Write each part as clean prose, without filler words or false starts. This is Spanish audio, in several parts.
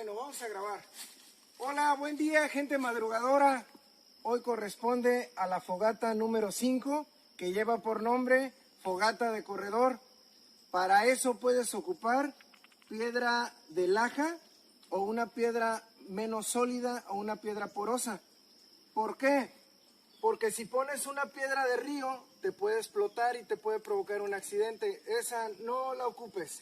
Bueno, vamos a grabar. Hola, buen día, gente madrugadora. Hoy corresponde a la fogata número 5, que lleva por nombre fogata de corredor. Para eso puedes ocupar piedra de laja o una piedra menos sólida o una piedra porosa. ¿Por qué? Porque si pones una piedra de río, te puede explotar y te puede provocar un accidente. Esa no la ocupes.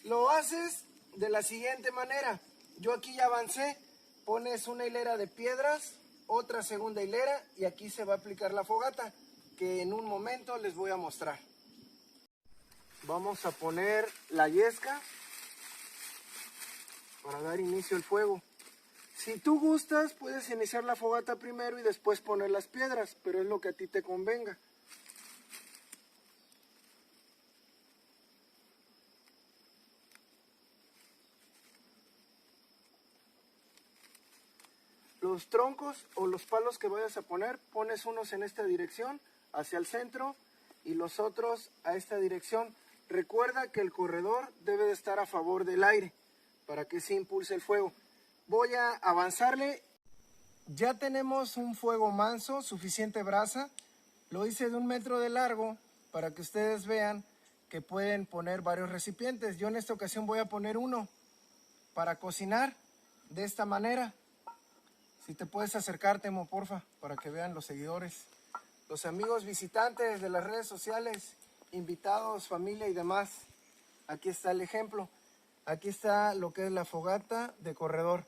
Lo haces de la siguiente manera. Yo aquí ya avancé. Pones una hilera de piedras, otra segunda hilera y aquí se va a aplicar la fogata, que en un momento les voy a mostrar. Vamos a poner la yesca para dar inicio al fuego. Si tú gustas, puedes iniciar la fogata primero y después poner las piedras, pero es lo que a ti te convenga. Los troncos o los palos que vayas a poner, pones unos en esta dirección, hacia el centro, y los otros a esta dirección. Recuerda que el corredor debe de estar a favor del aire, para que se impulse el fuego. Voy a avanzarle. Ya tenemos un fuego manso, suficiente brasa. Lo hice de 1 metro de largo, para que ustedes vean que pueden poner varios recipientes. Yo en esta ocasión voy a poner uno, para cocinar, de esta manera. Si te puedes acercar, Temo, porfa, para que vean los seguidores, los amigos visitantes de las redes sociales, invitados, familia y demás. Aquí está el ejemplo. Aquí está lo que es la fogata de corredor.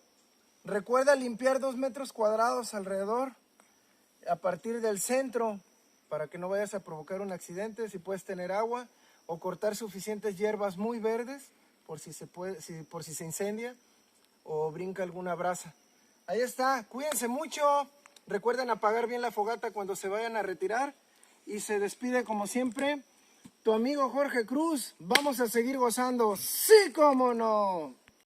Recuerda limpiar 2 metros cuadrados alrededor, a partir del centro, para que no vayas a provocar un accidente. Si puedes tener agua o cortar suficientes hierbas muy verdes, por si se incendia o brinca alguna brasa. Ahí está, cuídense mucho, recuerden apagar bien la fogata cuando se vayan a retirar y se despide como siempre tu amigo Jorge Cruz. Vamos a seguir gozando, ¡sí, cómo no!